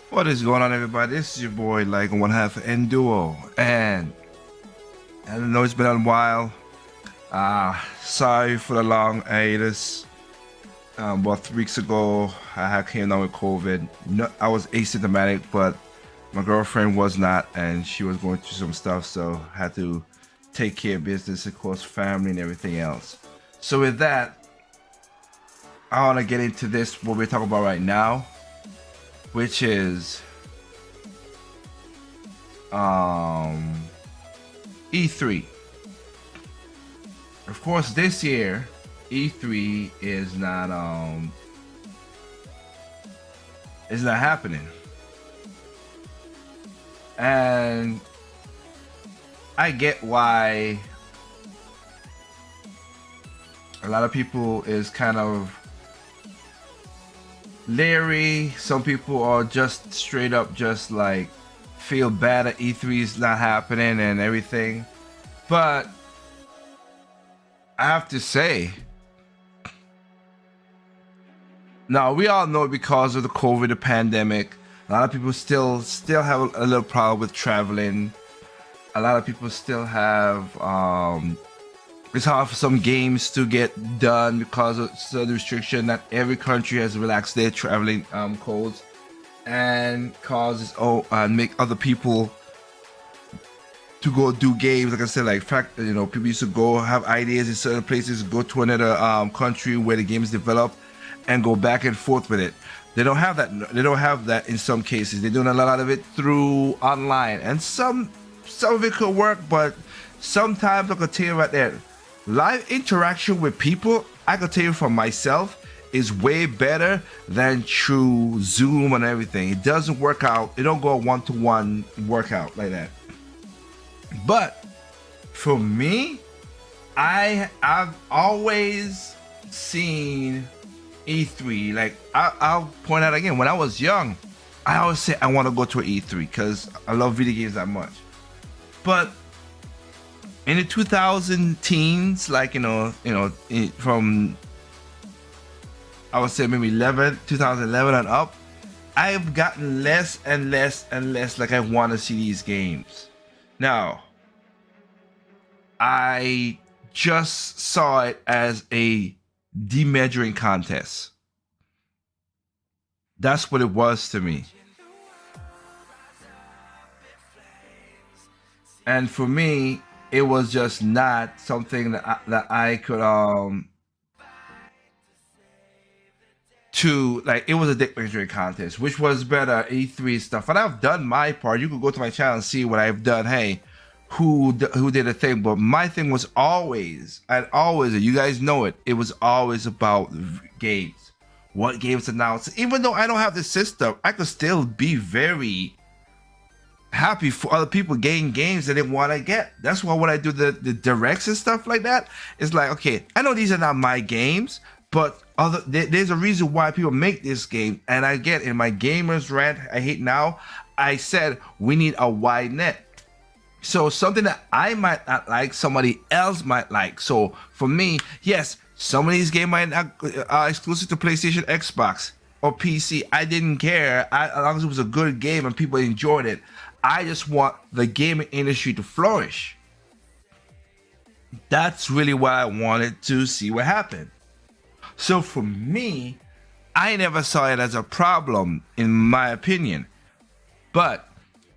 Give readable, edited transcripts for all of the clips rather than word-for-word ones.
What is going on, everybody? This is your boy, like one half Enduo, and I know it's been a while. Sorry for the long hiatus. About 3 weeks ago, I had came down with COVID. No, I was asymptomatic, but my girlfriend was not, and she was going through some stuff, so I had to take care of business, of course, family, and everything else. So with that, I want to get into this what we're talking about right now, which is E3. Of course, this year E3 is not happening, and I get why a lot of people is kind of leery. Some people are just straight up just like feel bad that E3 is not happening and everything. But I have to say, now we all know because of the COVID, the pandemic, a lot of people still have a little problem with traveling. A lot of people still have it's hard for some games to get done because of the restriction. Not every country has relaxed their traveling codes, and causes make other people to go do games. Like I said, like fact, people used to go have ideas in certain places, go to another country where the game is developed, and go back and forth with it. They don't have that. They don't have that in some cases. They're doing a lot of it through online, and some of it could work, but sometimes I could tell you right there, live interaction with people, I could tell you for myself, is way better than through Zoom and everything. It doesn't work out. It don't go a one-to-one workout like that. But for me, I've always seen E3. Like I'll point out again, when I was young, I always say I want to go to an E3 because I love video games that much. But in the 2000 teens, like from I would say maybe 2011 and up, I've gotten less and less and less like I want to see these games. Now, I just saw it as a demeasuring contest. That's what it was to me. And for me, it was just not something that I could to like. It was a dick measuring contest, which was better E3 stuff. And I've done my part. You could go to my channel and see what I've done. Hey, who did a thing? But my thing was always, and always, you guys know it. It was always about games. What games announced? Even though I don't have the system, I could still be very happy for other people getting games that they want to get. That's why when I do the directs and stuff like that, it's like, okay, I know these are not my games, but there's a reason why people make this game. And I get in my gamers rant I hate now, I said we need a wide net. So something that I might not like, somebody else might like. So for me, yes, some of these games might not are exclusive to PlayStation, Xbox, or PC. I didn't care as long as it was a good game and people enjoyed it. I just want the gaming industry to flourish. That's really what I wanted to see what happened. So for me, I never saw it as a problem, in my opinion. But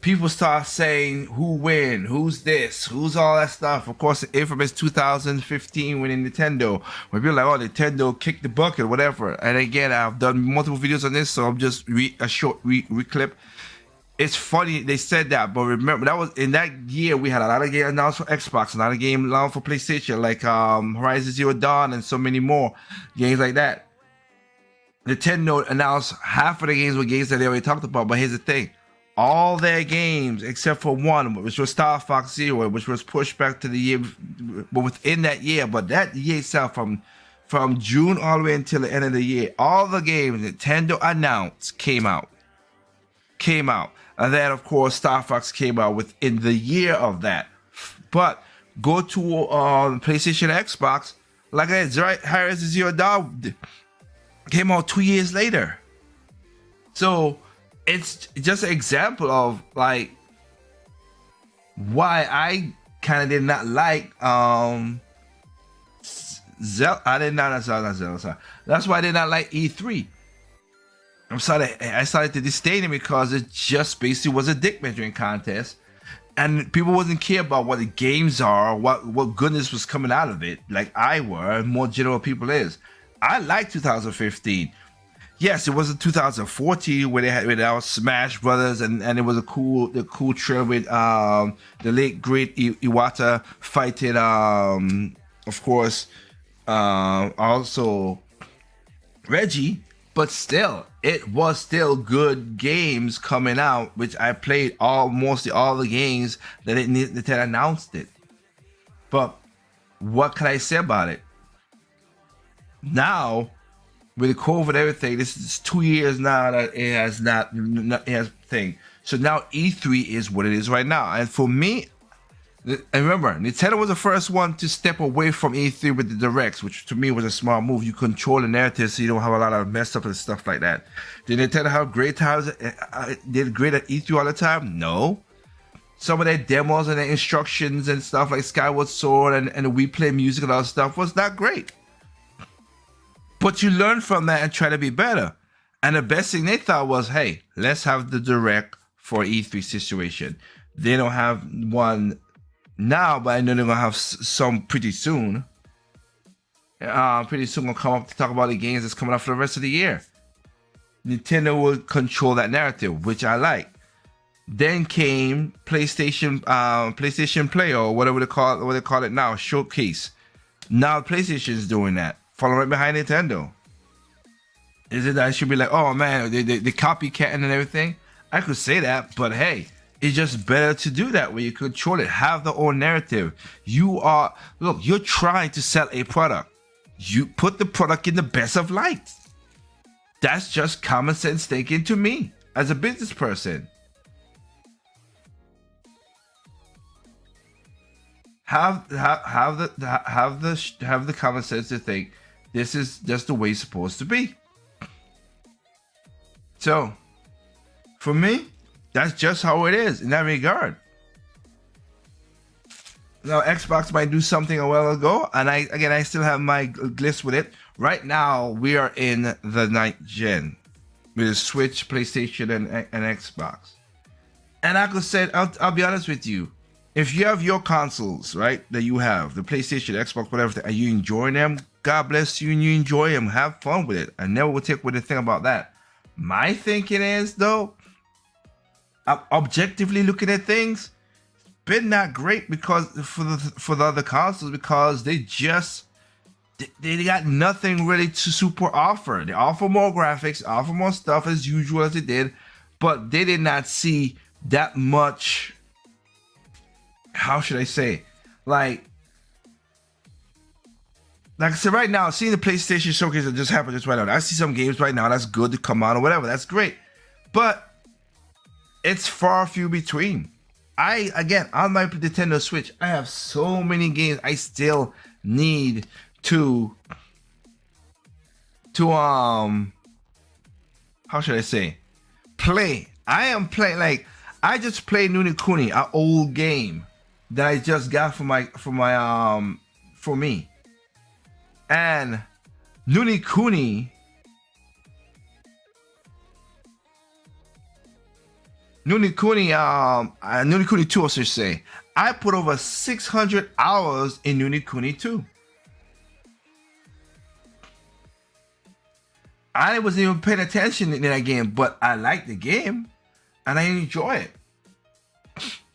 people start saying who win, who's this, who's all that stuff. Of course, the infamous 2015 winning Nintendo, where people are like, oh, Nintendo kicked the bucket, whatever. And again, I've done multiple videos on this, so I'm just a short reclip. It's funny they said that, but remember that was in that year we had a lot of games announced for Xbox, a lot of games announced for PlayStation, like Horizon Zero Dawn and so many more games like that. Nintendo announced half of the games were games that they already talked about, but here's the thing. All their games, except for one, which was Star Fox Zero, which was pushed back to the year, but within that year, but that year itself, from June all the way until the end of the year, all the games Nintendo announced came out. And then, of course, Star Fox came out within the year of that. But go to PlayStation, Xbox, like I said, Horizon Zero Dawn came out 2 years later. So it's just an example of like why I kind of did not like Zelda. I did not Zelda. Sorry. That's why I did not like E3. I started to disdain it because it just basically was a dick measuring contest, and people wasn't care about what the games are, what goodness was coming out of it, like I were, and more general people is. I like 2015. Yes, it was in 2014 where they had with our Smash Brothers, and it was the cool trailer with the late great Iwata fighting of course also Reggie. But still, it was still good games coming out, which I played mostly all the games that it announced it. But what can I say about it? Now, with COVID and everything, this is 2 years now that it has it has thing. So now E3 is what it is right now. And for me, and remember, Nintendo was the first one to step away from E3 with the Directs, which to me was a smart move. You control the narrative so you don't have a lot of mess up and stuff like that. Did Nintendo have great times? Did great at E3 all the time? No. Some of their demos and their instructions and stuff like Skyward Sword and the Wii Play music and all that stuff was not great. But you learn from that and try to be better. And the best thing they thought was, hey, let's have the Direct for E3 situation. They don't have one now, but I know they're gonna have some pretty soon. Pretty soon gonna come up to talk about the games that's coming out for the rest of the year. Nintendo will control that narrative, which I like. Then came PlayStation Play, or whatever they call it now, Showcase. Now PlayStation is doing that, following right behind Nintendo. Is it that I should be like, oh man, they copycatting and everything? I could say that, but hey, it's just better to do that where you control it. Have the own narrative. You're trying to sell a product. You put the product in the best of light. That's just common sense thinking to me as a business person. Have the common sense to think this is just the way it's supposed to be. So, for me, that's just how it is in that regard. Now, Xbox might do something a while ago, and I still have my list with it. Right now, we are in the 9th gen with the Switch, PlayStation, and Xbox. And I could say, I'll be honest with you. If you have your consoles, right, that you have, the PlayStation, Xbox, whatever, and you enjoying them, God bless you and you enjoy them. Have fun with it. I never will take away the thing about that. My thinking is, though, objectively looking at things, it's been not great because for the other consoles, because they got nothing really to super offer. They offer more graphics, offer more stuff as usual as they did, but they did not see that much. How should I say? Like I said, right now, seeing the PlayStation Showcase that just happened just right now, I see some games right now that's good to come out or whatever. That's great, but it's far few between. On my Nintendo Switch, I have so many games I still need to how should I say, play. I am playing, like, I just played Ni no Kuni, an old game that I just got for me. And Ni no Kuni, Ni no Kuni 2, I should say. I put over 600 hours in Ni no Kuni 2. I wasn't even paying attention in that game, but I like the game and I enjoy it.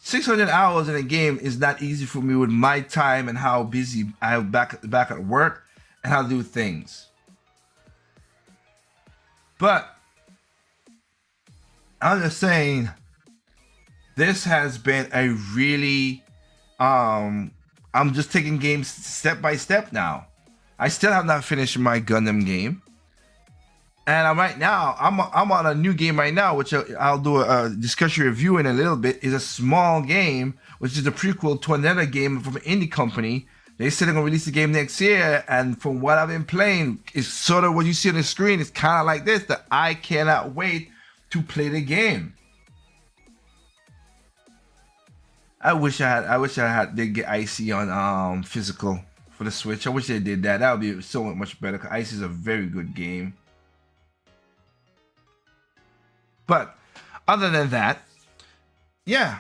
600 hours in a game is not easy for me with my time and how busy I am back at work and how to do things. But I'm just saying, this has been a really, I'm just taking games step by step now. I still have not finished my Gundam game. And right now, I'm on a new game right now, which I'll do a discussion review in a little bit. Is a small game, which is a prequel to another game from an indie company. They said they're gonna release the game next year, and from what I've been playing, it's sort of what you see on the screen. It's kind of like this. That I cannot wait to play the game. I wish I had they get Icy on physical for the Switch. I wish they did that. That would be so much better. Cause Icy is a very good game. But other than that, yeah.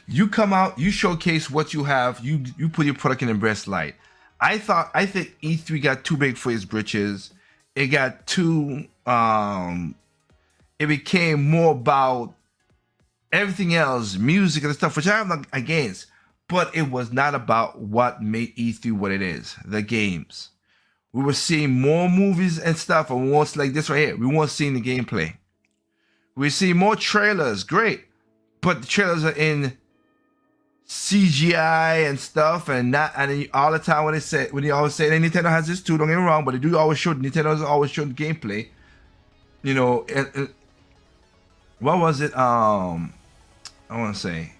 You come out, you showcase what you have, you put your product in the best light. I think E3 got too big for his britches. It got too it became more about everything else, music and stuff, which I'm not against, but it was not about what made E3 what it is, the games. We were seeing more movies and stuff, and once like this right here, we weren't seeing the gameplay. We see more trailers, great, but the trailers are in CGI and stuff, and not, and all the time when they always say that Nintendo has this too, don't get me wrong, but they do always show, Nintendo's always showing gameplay. You know, and what was it? I want to say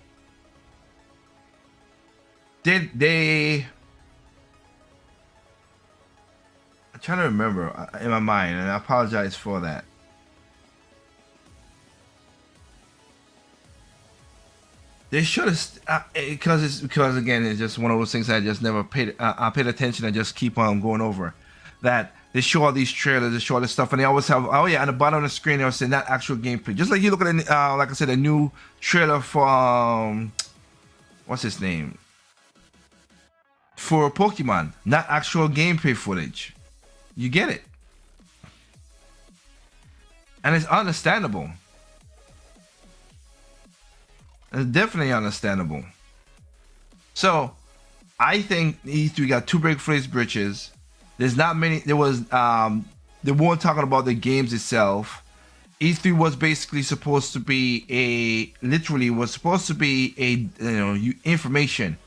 they I'm trying to remember in my mind, and I apologize for that. They should have, because again, it's just one of those things I just never paid. I paid attention and just keep on going over. That they show all these trailers, they show all this stuff, and they always have, oh yeah, on the bottom of the screen they always say not actual gameplay. Just like you look at, like I said, a new trailer for what's his name, for Pokemon, not actual gameplay footage. You get it, and it's understandable. It's definitely understandable. So, I think E3 got too big for his britches. There's not many. They weren't talking about the games itself. E3 was basically supposed to be information.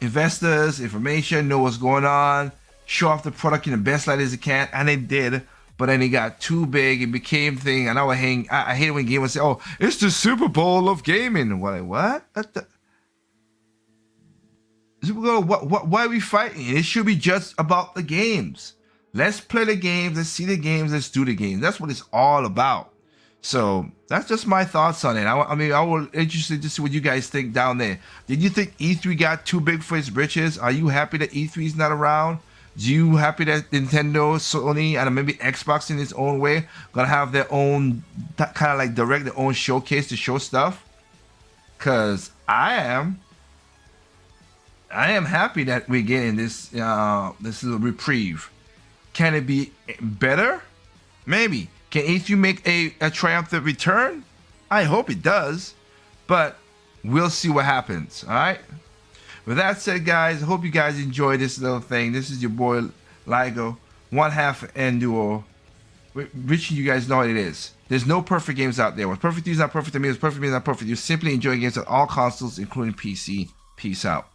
Investors, information, know what's going on, show off the product in the best light as it can, and they did. But then it got too big. It became thing, and I hate it when gamers say, "Oh, it's the Super Bowl of gaming." What? Super Bowl? What? Why are we fighting? It should be just about the games. Let's play the games. Let's see the games. Let's do the games. That's what it's all about. So that's just my thoughts on it. I mean, I was interested to see what you guys think down there. Did you think E3 got too big for its britches? Are you happy that E3 is not around? Do you happy that Nintendo, Sony, and maybe Xbox in its own way gonna have their own kind of like direct their own showcase to show stuff? Cause I am happy that we're getting this this little reprieve. Can it be better? Maybe. Can E3 make a triumphant return? I hope it does, but we'll see what happens. All right. With that said, guys, I hope you guys enjoyed this little thing. This is your boy Ligo, one half Enduo, wishing you guys know what it is. There's no perfect games out there. What's perfect to you is not perfect to me. What's perfect to me is not perfect. You simply enjoy games on all consoles, including PC. Peace out.